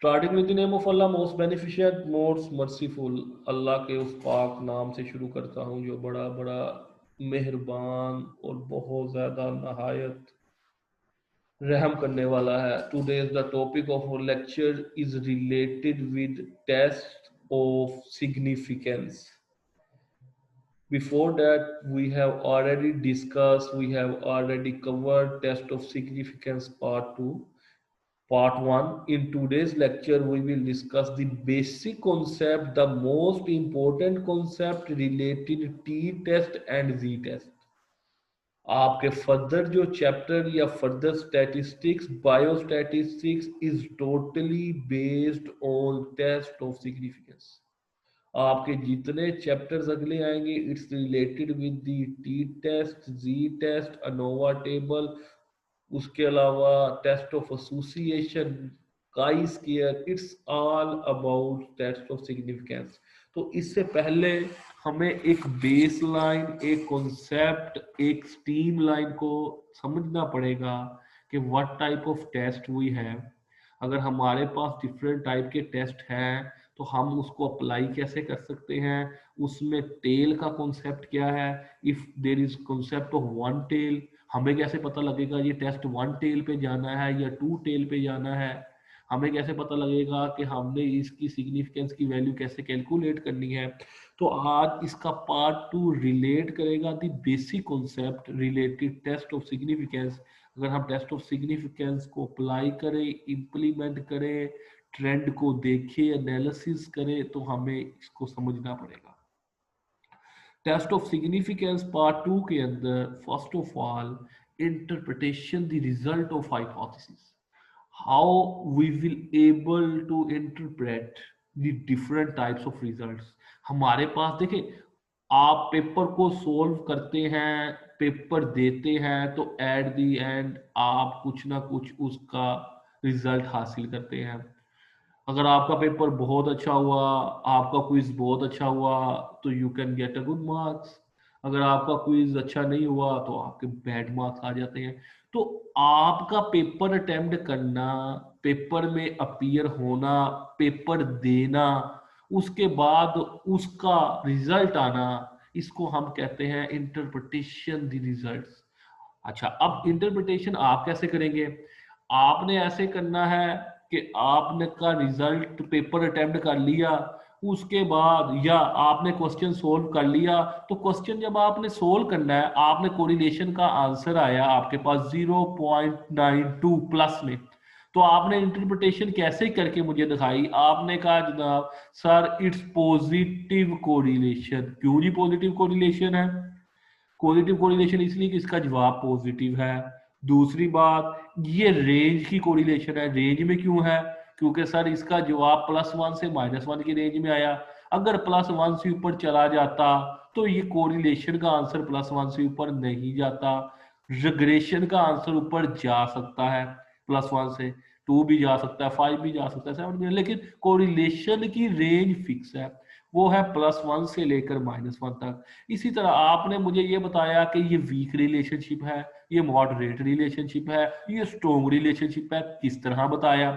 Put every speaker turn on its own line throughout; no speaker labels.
Starting with the name of Allah most beneficent most merciful. Allah के उस पाक नाम से शुरू करता हूँ जो बड़ा बड़ा मेहरबान और बहुत ज़्यादा नहायत रहम करने वाला है। Today the topic of our lecture is related with test of significance. Before that, we have already discussed, we have already covered test of significance part 2. Part 1. In today's lecture, we will discuss the basic concept, the most important concept related T test and Z test. आपके further जो chapter या further statistics biostatistics is totally based on test of significance. आपके जितने chapters अगले आएंगे it's related with the T test, Z test, ANOVA table, उसके अलावा test of association, chi square, it's all about test of significance. तो इससे पहले हमें एक बेस लाइन, एक कॉन्सेप्ट, एक स्ट्रीम लाइन को समझना पड़ेगा कि what type of test we have. अगर हमारे पास डिफरेंट टाइप के टेस्ट हैं तो हम उसको अप्लाई कैसे कर सकते हैं, उसमें टेल का कॉन्सेप्ट क्या है। If there is concept of one tail, हमें कैसे पता लगेगा ये टेस्ट वन टेल पे जाना है या टू टेल पे जाना है। हमें कैसे पता लगेगा कि हमने इसकी सिग्निफिकेंस की वैल्यू कैसे कैलकुलेट करनी है। तो आज इसका पार्ट 2 रिलेट करेगा the basic concept related test of significance. अगर हम टेस्ट ऑफ सिग्निफिकेंस को अप्लाई करें, इम्प्लीमेंट करें, ट्रेंड को देखें, एनालिसिस करें, तो हमें इसको समझना पड़ेगा। टेस्ट ऑफ सिग्निफिकेंस पार्ट 2 के अंदर first of all interpretation the result of hypothesis. how we will able to interpret the different types of results। हमारे पास देखिए, आप पेपर को सोल्व करते हैं, पेपर देते हैं, तो एट द एंड आप कुछ ना कुछ उसका रिजल्ट हासिल करते हैं। अगर आपका पेपर बहुत अच्छा हुआ, आपका क्विज बहुत अच्छा हुआ, तो you can get a good marks. अगर आपका क्विज अच्छा नहीं हुआ तो आपके बैड मार्क्स आ जाते हैं। तो आपका पेपर अटेम्प्ट करना, पेपर में अपीयर होना, पेपर देना, उसके बाद उसका रिजल्ट आना, इसको हम कहते हैं इंटरप्रिटेशन द रिजल्ट्स। अच्छा, अब इंटरप्रिटेशन आप कैसे करेंगे? आपने ऐसे करना है कि आपने का रिजल्ट पेपर अटेम्प्ट कर लिया, उसके बाद या आपने क्वेश्चन सोल्व कर लिया, तो क्वेश्चन जब आपने सोल्व करना है, आपने कोरिलेशन का आंसर आया आपके पास 0.92 प्लस में, तो आपने इंटरप्रिटेशन कैसे करके मुझे दिखाई? आपने कहा जनाब सर इट्स पॉजिटिव कोरिलेशन। क्यों जी पॉजिटिव कोरिलेशन है? पॉजिटिव कोरिलेशन इसलिए कि इसका जवाब पॉजिटिव है। दूसरी बात, ये रेंज की कोरिलेशन है। रेंज में क्यों है? क्योंकि सर इसका जवाब +1 से -1 की रेंज में आया। अगर +1 से ऊपर चला जाता तो ये कोरिलेशन का आंसर +1 से ऊपर नहीं जाता। रिग्रेशन का आंसर ऊपर जा सकता है, +1 से 2 भी जा सकता है, 5 भी जा सकता है, 7 भी, लेकिन कोरिलेशन की रेंज फिक्स है, वो है +1 से लेकर -1 तक। इसी तरह आपने मुझे ये बताया कि ये वीक रिलेशनशिप है, ये मॉडरेट रिलेशनशिप है, ये स्ट्रॉन्ग रिलेशनशिप है। किस तरह बताया?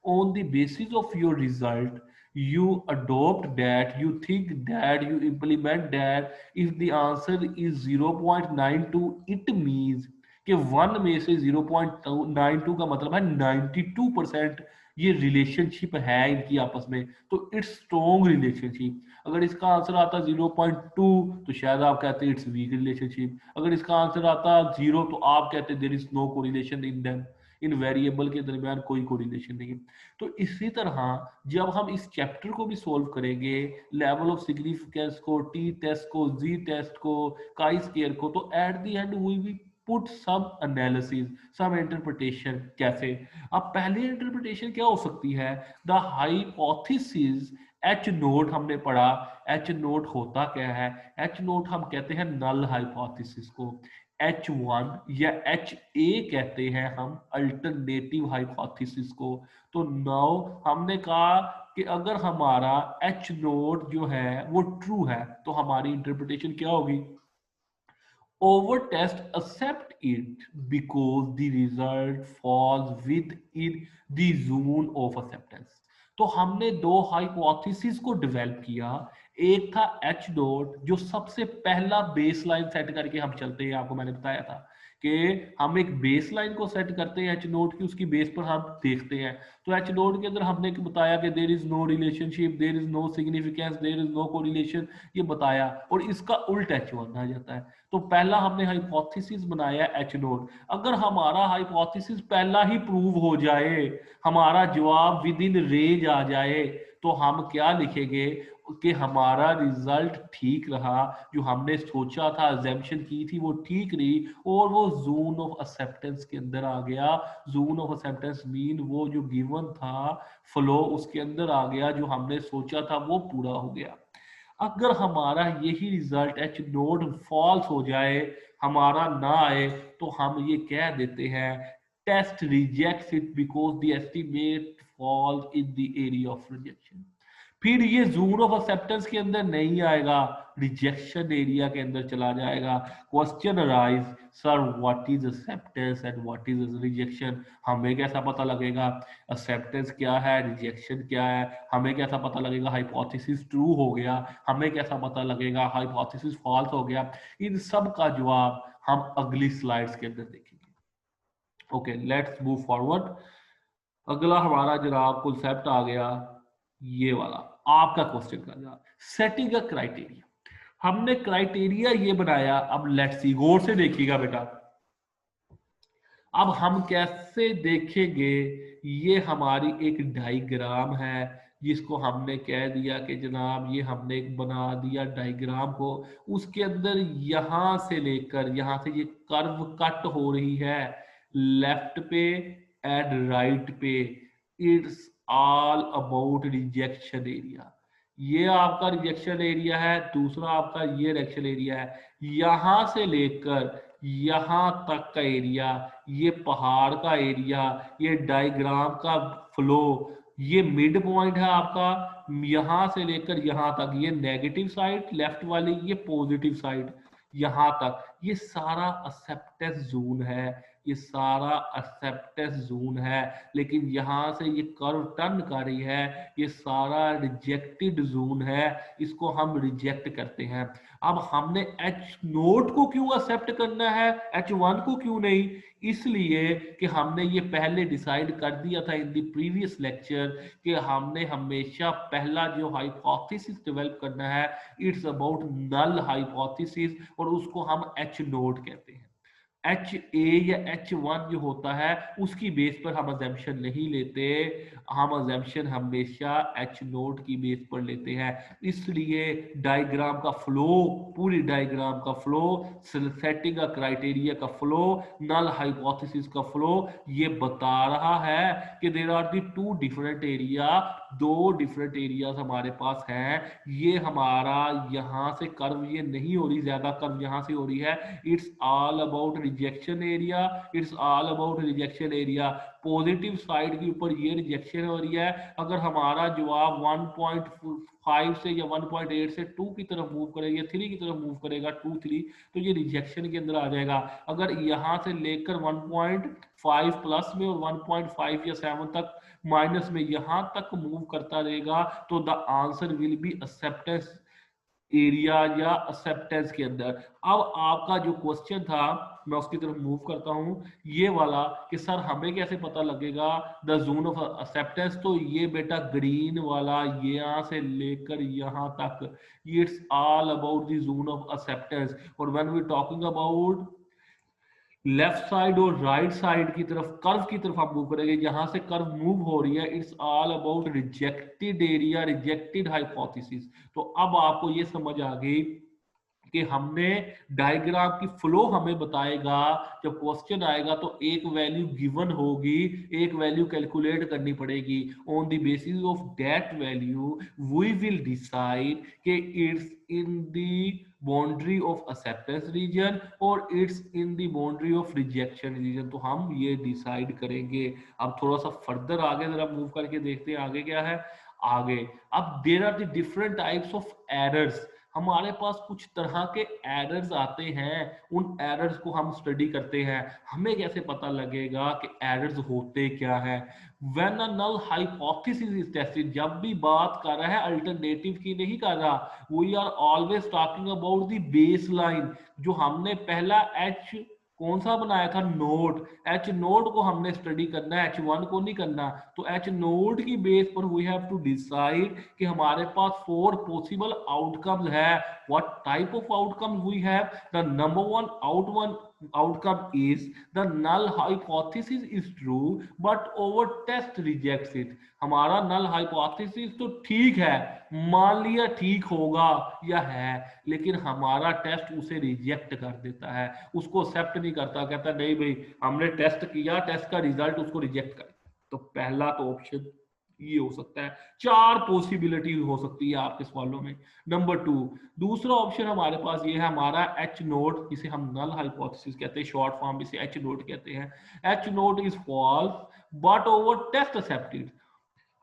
On the basis of your result you adopt that, you think that, you implement that। if the answer is 0.92 it means कि 1 में से 0.92 का मतलब है 92% ये रिलेशनशिप है इनकी आपस में, तो इट्स स्ट्रॉन्ग रिलेशनशिप। अगर इसका आंसर आता 0.2 तो शायद आप कहते इट्स वीक रिलेशनशिप। अगर इसका आंसर आता 0 तो आप कहते there is no correlation in them, इन वेरिएबल के दरमियान कोई कोरिलेशन नहीं। तो इसी तरह जब हम इस चैप्टर को भी सोल्व करेंगे, लेवल ऑफ सिग्निफिकेंस को, टी टेस्ट को, जी टेस्ट को, काई स्क्वायर को, तो at the end we will put some analysis, some interpretation. कैसे? अब पहली इंटरप्रिटेशन क्या हो सकती है? द हाइपोथेसिस एच नोट हमने पढ़ा। एच नोट होता क्या है? एच नोट हम कहते हैं नल हाइपोथेसिस को। H1 या HA कहते हैं हम अल्टरनेटिव हाइपोथेसिस को। तो नाउ हमने कहा कि अगर हमारा H नोट जो है वो ट्रू है तो हमारी इंटरप्रिटेशन क्या होगी? Over test accept it because the result falls within the zone of acceptance। तो हमने दो हाइपोथेसिस को डेवलप किया। एक था एच नोट, जो सबसे पहला बेसलाइन सेट करके हम चलते हैं, आपको मैंने बताया था कि हम एक बेसलाइन को सेट करते हैं एच नोट की, उसकी बेस पर हम देखते हैं। तो एच नोट के अंदर हमने बताया कि there is no relationship, there is no significance, there is no correlation, ये बताया। और इसका उल्टा एच वन आ जाता है। तो पहला हमने हाइपोथेसिस बनाया एच नोट। अगर हमारा हाइपोथेसिस पहला ही प्रूव हो जाए, हमारा जवाब विद इन रेंज आ जाए, तो हम क्या लिखेंगे कि हमारा रिजल्ट ठीक रहा, जो हमने सोचा था, अजम्पशन की थी, वो ठीक रही, और वो जोन ऑफ एक्सेप्टेंस के अंदर आ गया। जोन ऑफ एक्सेप्टेंस मीन वो जो गिवन था फ्लो उसके अंदर आ गया, जो हमने सोचा था वो पूरा हो गया। अगर हमारा यही रिजल्ट एच नोट फॉल्स हो जाए, हमारा ना आए, तो हम ये कह देते हैं test rejects it because the estimate falls in the area of rejection. फिर ये जोन ऑफ एक्सेप्टेंस के अंदर नहीं आएगा, रिजेक्शन एरिया के अंदर चला जाएगा। Question arise, sir what is acceptance and what is rejection? हमें कैसा पता लगेगा एक्सेप्टेंस क्या है, रिजेक्शन क्या है? हमें कैसा पता लगेगा हाइपोथेसिस ट्रू हो गया? हमें कैसा पता लगेगा हाइपोथेसिस फॉल्स हो गया? इन सब का जवाब हम अगली स्लाइड्स के अंदर देखेंगे। Okay, let's move forward. अगला हमारा जनाब कॉन्सेप्ट आ गया ये वाला, आपका क्वेश्चन का जवाब, सेटिंग अ क्राइटेरिया। हमने क्राइटेरिया ये बनाया। अब लेट्स सी, गौर से देखिएगा बेटा। अब हम कैसे देखेंगे, ये हमारी एक डायग्राम है, जिसको हमने कह दिया कि जनाब ये हमने एक बना दिया डायग्राम को। उसके अंदर यहां से लेकर यहां से ये कर्व कट हो रही है लेफ्ट पे एंड राइट पे। It's all about rejection area. ये आपका रिजेक्शन एरिया है, दूसरा आपका ये रिजेक्शन एरिया है। यहां से लेकर यहां तक का एरिया, ये पहाड़ का एरिया, ये डायग्राम का फ्लो, ये मिड पॉइंट है आपका। यहां से लेकर यहां तक ये नेगेटिव साइड लेफ्ट वाली, ये पॉजिटिव साइड यहां तक, ये सारा एक्सेप्टेंस जोन है। ये सारा एक्सेप्टेंस जोन है। लेकिन यहां से ये कर्व टर्न कर रही है, ये सारा रिजेक्टेड जोन है, इसको हम रिजेक्ट करते हैं। अब हमने एच नोट को क्यों एक्सेप्ट करना है, एच वन को क्यों नहीं? इसलिए कि हमने ये पहले डिसाइड कर दिया था इन द प्रीवियस लेक्चर कि हमने हमेशा पहला जो हाइपोथेसिस डेवलप करना है, इट्स अबाउट नल हाइपोथेसिस, और उसको हम एच नोट कहते हैं। एच ए या एच वन जो होता है, उसकी बेस पर हम अजम्पशन नहीं लेते, हम अजम्पशन हमेशा एच नोट की बेस पर लेते हैं। इसलिए डायग्राम का फ्लो, पूरी डायग्राम का फ्लो, सेटिंग का क्राइटेरिया का फ्लो, नल हाइपोथेसिस का फ्लो, ये बता रहा है कि there are the two different area, दो डिफरेंट एरियाज हमारे पास हैं। ये हमारा यहां से कर्व ये नहीं हो रही, ज्यादा कर्व यहां से हो रही है। It's all about rejection area, it's all about rejection area. Positive side के ऊपर ये रिजेक्शन हो रही है। अगर हमारा जवाब 1.5 से या 1.8 से 2 की तरफ मूव करेगा, 3 की तरफ मूव करेगा, 2 3, तो ये रिजेक्शन के अंदर आ जाएगा। अगर यहां से लेकर 1.5 प्लस में और 1.5 या 7 तक माइनस में यहां तक मूव करता रहेगा, तो the answer will be acceptance area या एक्सेप्टेंस के अंदर। अब आपका जो क्वेश्चन था, मैं उसकी तरफ मूव करता हूं, ये वाला कि सर हमें कैसे पता लगेगा द जोन ऑफ एक्सेप्टेंस? तो ये बेटा ग्रीन वाला, ये यहां से लेकर यहां तक, it's all about the zone of acceptance. और when we talking about left side और राइट साइड की तरफ, कर्व की तरफ आप मूव करेंगे, जहां से कर्व मूव हो रही है, it's all about rejected area, rejected hypothesis. तो अब आपको ये समझ आ गई कि हमने डायग्राम की फ्लो हमें बताएगा। जब क्वेश्चन आएगा तो एक वैल्यू गिवन होगी, एक वैल्यू कैलकुलेट करनी पड़ेगी। On the basis of that value we will decide कि it's in the boundary of acceptance region और it's in the boundary of rejection region. तो हम ये डिसाइड करेंगे। अब थोड़ा सा फर्दर आगे जरा मूव करके देखते हैं आगे क्या है। आगे अब there are the different types of errors. हमारे पास कुछ तरह के एरर्स आते हैं, उन एरर्स को हम स्टडी करते हैं। हमें कैसे पता लगेगा कि एरर्स होते क्या है? When a null hypothesis is tested, जब भी बात कर रहा है अल्टरनेटिव की नहीं कर रहा, we are always talking about the base line. जो हमने पहला एच कौन सा बनाया था, नोट, एच नोट को हमने स्टडी करना है, एच वन को नहीं करना। तो एच नोट की बेस पर वी हैव टू डिसाइड कि हमारे पास 4 पॉसिबल आउटकम्स है। What type of outcomes we have? The number one outcome is the null hypothesis is true but our test rejects it। हमारा null hypothesis तो ठीक है, मान लिया ठीक होगा या है, लेकिन हमारा टेस्ट उसे रिजेक्ट कर देता है, उसको एक्सेप्ट नहीं करता, कहता नहीं भाई हमने टेस्ट किया, टेस्ट का रिजल्ट उसको रिजेक्ट कर। तो पहला तो ऑप्शन ये हो सकता है। 4 पॉसिबिलिटी हो सकती है आपके सवालों में। नंबर 2, दूसरा ऑप्शन हमारे पास ये है, हमारा एच नोट, जिसे हम नल हाइपोथेसिस कहते हैं, शॉर्ट फॉर्म इसे एच नोट कहते हैं। H naught is false but our test accepted.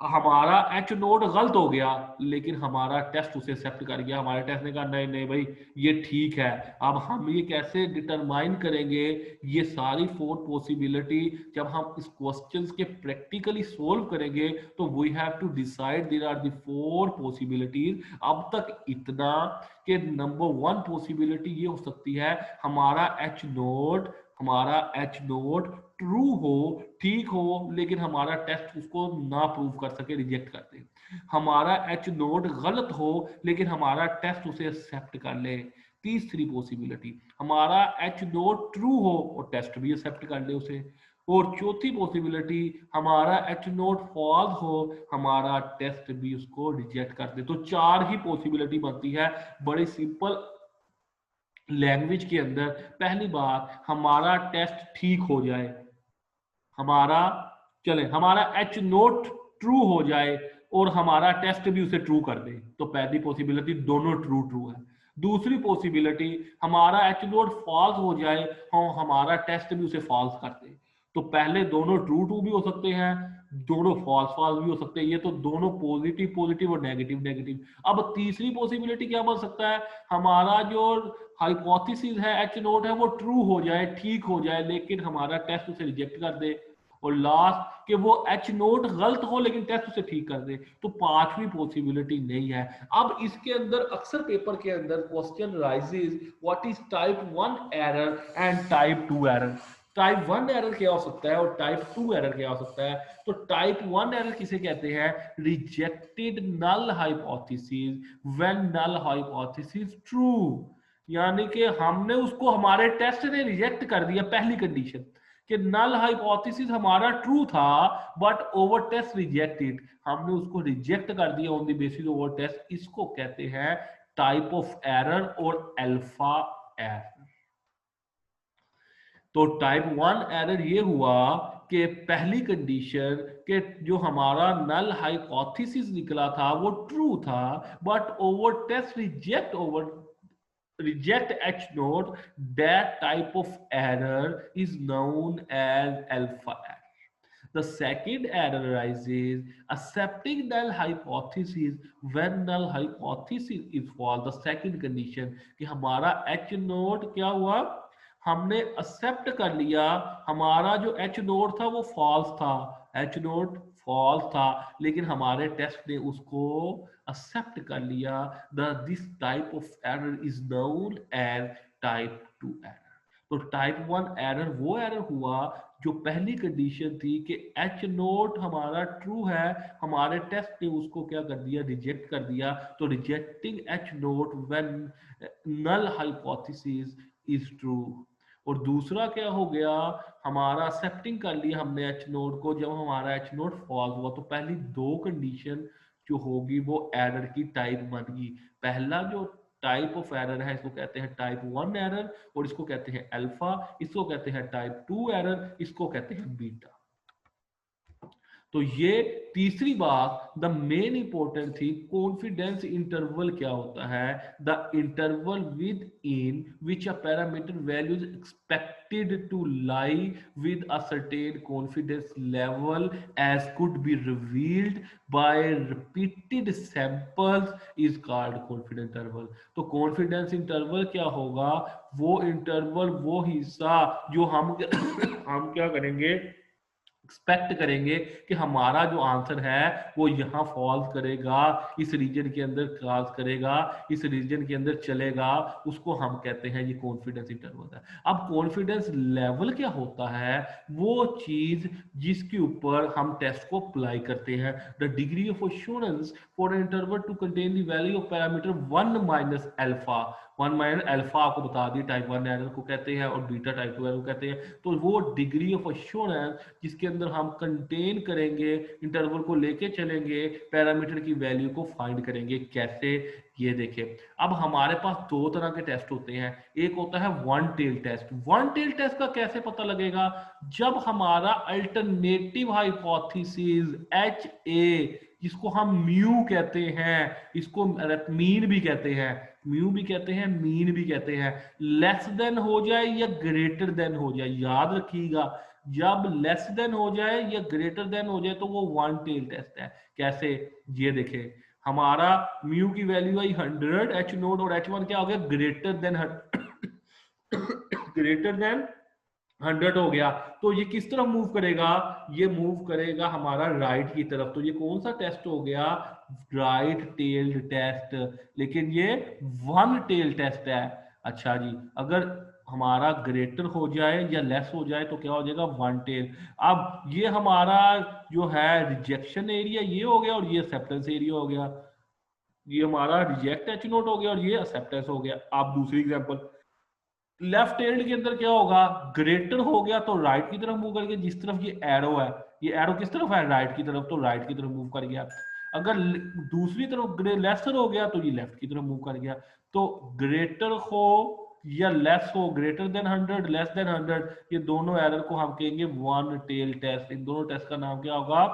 हमारा एच नोट गलत हो गया, लेकिन हमारा टेस्ट उसे एक्सेप्ट कर गया। हमारे टेस्ट ने कहा नहीं नहीं भाई ये ठीक है। अब हम ये कैसे डिटरमाइन करेंगे ये सारी 4 पॉसिबिलिटी? जब हम इस क्वेश्चंस के प्रैक्टिकली सोल्व करेंगे तो we have to decide there are the 4 possibilities. अब तक इतना कि नंबर 1 पॉसिबिलिटी ये हो सकती है, हमारा एच नोट ट्रू हो, ठीक हो, लेकिन हमारा टेस्ट उसको ना प्रूव कर सके, रिजेक्ट कर दे। हमारा एच नोट गलत हो लेकिन हमारा टेस्ट उसे एक्सेप्ट कर ले। तीसरी पॉसिबिलिटी, हमारा एच नोट ट्रू हो और टेस्ट भी एक्सेप्ट कर ले उसे। और चौथी पॉसिबिलिटी, हमारा एच नोट फॉल्स हो, हमारा टेस्ट भी उसको रिजेक्ट कर दे। तो 4 ही पॉसिबिलिटी बनती है बड़ी सिंपल लैंग्वेज के अंदर। पहली बात, हमारा टेस्ट ठीक हो जाए, हमारा हमारा एच नोट ट्रू हो जाए और हमारा टेस्ट भी उसे ट्रू कर दे। तो पहली पॉसिबिलिटी दोनों ट्रू ट्रू है। दूसरी पॉसिबिलिटी, हमारा एच नोट फॉल्स हो जाए और हमारा टेस्ट भी उसे फॉल्स कर दे। तो पहले दोनों ट्रू ट्रू भी हो सकते हैं, दोनों फॉल्स फॉल्स भी हो सकते हैं। ये तो दोनों पॉजिटिव पॉजिटिव और नेगेटिव नेगेटिव। अब तीसरी पॉसिबिलिटी क्या बन सकता है, हमारा जो हाइपोथेसिस है एच नोट है वो ट्रू हो जाए, ठीक हो जाए, लेकिन हमारा टेस्ट उसे रिजेक्ट कर दे। और लास्ट, कि वो एच नोट गलत हो लेकिन टेस्ट उसे ठीक कर दे। तो 5वीं पॉसिबिलिटी नहीं है। अब इसके अंदर अक्सर पेपर के अंदर question rises, what is type 1 error and type 2 error. Type 1 error क्या हो सकता है और टाइप 2 एरर क्या हो सकता है? तो टाइप 1 एरर किसे कहते हैं? Rejected null hypothesis when null hypothesis true. यानी कि हमने उसको, हमारे टेस्ट ने रिजेक्ट कर दिया, पहली कंडीशन कि नल हाइपोथेसिस हमारा ट्रू था बट ओवर टेस्ट रिजेक्टेड, हमने उसको रिजेक्ट कर दिया on the basis our test. इसको कहते हैं टाइप ऑफ एरर और अल्फा एरर। तो टाइप 1 एरर ये हुआ कि पहली कंडीशन के जो हमारा नल हाइपोथेसिस निकला था वो ट्रू था but our test reject H naught, that type of error is known as alpha error. The second error arises accepting null hypothesis when null hypothesis is false। The second condition कि हमारा H naught क्या हुआ, हमने accept कर लिया, हमारा जो H note था वो फॉल्स था, H नोट फॉल्स था, लेकिन हमारे टेस्ट ने उसको एक्सेप्ट कर लिया। This type of error is known as type 2 error. तो टाइप 1 एरर वो एरर हुआ जो पहली कंडीशन थी कि एच नोट हमारा ट्रू है, हमारे टेस्ट ने उसको क्या कर दिया, रिजेक्ट कर दिया। तो rejecting H naught when null hypothesis is true. और दूसरा क्या हो गया, हमारा एक्सेप्टिंग कर लिया हमने एच नोट को जब हमारा एच नोट फॉल्स हुआ। तो पहली 2 कंडीशन जो होगी वो एरर की टाइप बन गई। पहला जो टाइप ऑफ एरर है इसको कहते हैं टाइप 1 एरर और इसको कहते हैं अल्फा, इसको कहते हैं टाइप 2 एरर, इसको कहते हैं बीटा। तो ये तीसरी बात द मेन इंपॉर्टेंट थी, कॉन्फिडेंस इंटरवल क्या होता है, the interval within which a parameter value is expected to lie with a certain confidence level as could be revealed by repeated samples is called confidence interval। तो confidence interval क्या होगा, वो interval, वो हिस्सा जो हम हम क्या करेंगे, एक्सपेक्ट करेंगे कि हमारा जो आंसर है वो यहाँ फॉल्स करेगा, इस रीजन के अंदर क्रॉस करेगा, इस रीजन के अंदर चलेगा, उसको हम कहते हैं ये कॉन्फिडेंस इंटरवल है। अब कॉन्फिडेंस लेवल क्या होता है, वो चीज जिसके ऊपर हम टेस्ट को अप्लाई करते हैं। The degree of assurance for interval to contain the value of parameter 1 minus alpha, 1 minus alpha आपको बता दी टाइप 1 एरर को कहते हैं और बीटा टाइप 2 एरर को कहते हैं। तो वो डिग्री ऑफ एश्योरेंस जिसके अंदर हम कंटेन करेंगे, इंटरवल को लेके चलेंगे, पैरामीटर की वैल्यू को फाइंड करेंगे। कैसे, ये देखिए, अब हमारे पास दो तरह के टेस्ट होते हैं। एक होता है one tail test. One tail test का कैसे पता लगेगा, जब हमारा अल्टरनेटिव हाइपोथेसिस एच ए, जिसको हम म्यू कहते हैं, इसको मीन भी कहते हैं, म्यू भी कहते हैं, मीन भी कहते हैं, लेस देन हो जाए या ग्रेटर देन हो जाए। याद रखिएगा, जब लेस देन हो जाए या ग्रेटर देन हो जाए तो वो वन टेल टेस्ट है। कैसे, ये देखें, हमारा म्यू की वैल्यू आई 100, एच नोट और एच वन क्या हो गया, ग्रेटर देन ग्रेटर देन 100 हो गया। तो ये किस तरफ मूव करेगा, ये मूव करेगा हमारा राइट की तरफ। तो ये कौन सा टेस्ट हो गया, राइट टेल्ड टेस्ट, लेकिन ये वन टेल टेस्ट है। अच्छा जी, अगर हमारा ग्रेटर हो जाए या लेस हो जाए तो क्या हो जाएगा, वन टेल। अब ये हमारा जो है रिजेक्शन एरिया ये हो गया और ये एक्सेप्टेंस एरिया हो गया। ये हमारा रिजेक्ट एच नोट हो गया और ये एक्सेप्टेंस हो गया। आप दूसरी एग्जांपल, लेफ्ट हैंड के अंदर क्या होगा, ग्रेटर हो गया तो राइट की तरफ मूव करके, जिस तरफ ये एरो है, ये एरो किस तरफ है, राइट की तरफ, तो राइट की तरफ मूव कर गया। अगर दूसरी तरफ लेसर हो गया तो ये लेफ्ट की तरफ मूव कर गया। तो ग्रेटर हो या लेस हो, ग्रेटर देन 100, लेस देन 100, ये दोनों एरर को हम कहेंगे वन टेल टेस्ट। इन दोनों टेस्ट का नाम क्या होगा,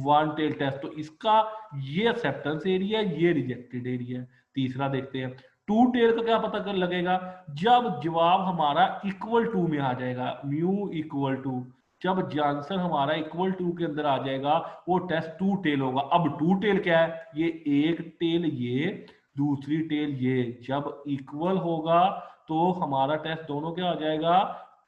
वन टेल टेस्ट। तो इसका ये एक्सेप्टेंस एरिया, ये रिजेक्टेड एरिया। तीसरा देखते हैं, टू टेल का क्या पता कर लगेगा, जब जवाब हमारा इक्वल टू में आ जाएगा, म्यू इक्वल टू, जब आंसर हमारा इक्वल टू के अंदर आ जाएगा वो टेस्ट टू टेल होगा। अब टू टेल क्या है, ये एक टेल ये, दूसरी टेल ये, जब इक्वल होगा तो हमारा टेस्ट दोनों क्या आ जाएगा,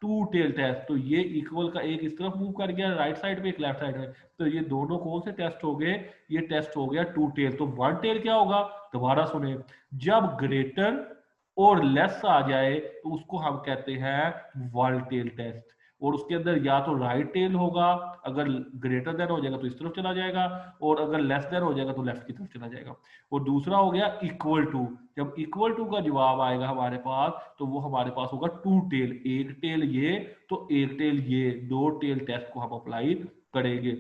टू टेल टेस्ट। तो ये इक्वल का एक इस तरफ मूव कर गया राइट साइड पे, एक लेफ्ट साइड में, तो ये दोनों कौन से टेस्ट हो गए, ये टेस्ट हो गया टू टेल। तो वन टेल क्या होगा, दोबारा सुने, जब ग्रेटर और लेस आ जाए तो उसको हम कहते हैं वन टेल टेस्ट। और उसके अंदर या तो राइट टेल होगा, अगर ग्रेटर देन हो जाएगा तो इस तरफ चला जाएगा, और अगर लेस देन हो जाएगा तो लेफ्ट की तरफ चला जाएगा। और दूसरा हो गया इक्वल टू, जब इक्वल टू का जवाब आएगा हमारे पास तो वो हमारे पास होगा टू टेल, एक टेल ये तो एक टेल ये, दो टेल टेस्ट को हम अप्लाई करेंगे।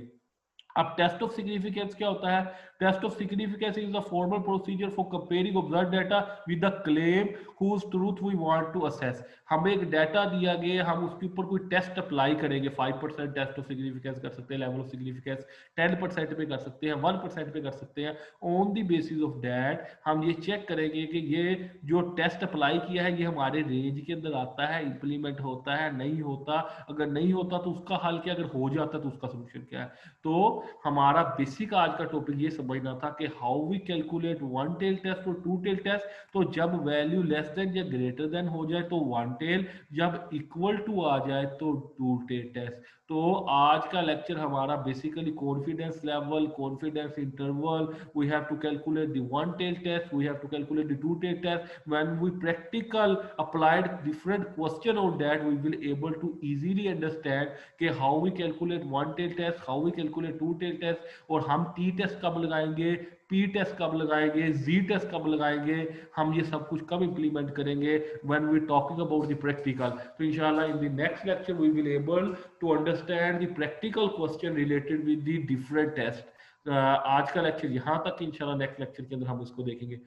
अब टेस्ट ऑफ सिग्निफिकेंस क्या होता है, test of significance is the formal procedure for comparing observed data with the claim whose truth we want to assess. हमें एक डाटा दिया गया, हम उसके ऊपर कोई टेस्ट अप्लाई करेंगे। 5% टेस्ट ऑफ सिग्निफिकेंस कर सकते हैं, लेवल ऑफ सिग्निफिकेंस 10% पे कर सकते हैं, 1% पे कर सकते हैं। On the basis of that हम ये चेक करेंगे कि ये जो टेस्ट अप्लाई किया है ये हमारे रेंज के अंदर आता है, इंप्लीमेंट होता है, नहीं होता। अगर नहीं होता तो उसका हल क्या, अगर हो जाता तो उसका सोल्यूशन क्या है। तो हमारा बेसिक आज का टॉपिक ये समझना था कि how we calculate one tail test और टू टेल टेस्ट। तो जब वैल्यू लेस देन या ग्रेटर देन हो जाए तो वन टेल, जब इक्वल टू आ जाए तो टू टेल टेस्ट। तो आज का लेक्चर हमारा basically confidence level, confidence interval, we have to calculate the one tail test, we have to calculate the two tail test. When we practical applied different question on that we will able to easily understand कि how we calculate one tail test, how we calculate two tail test, और हम T test कब लगाएंगे, P test कब लगाएंगे, जी test कब लगाएंगे, हम ये सब कुछ कब इंप्लीमेंट करेंगे when we talking about the practical. तो इंशाल्लाह in the next lecture we will able to understand the practical question related with the different test. आज का लेक्चर यहाँ तक, इंशाल्लाह नेक्स्ट लेक्चर के अंदर हम इसको देखेंगे।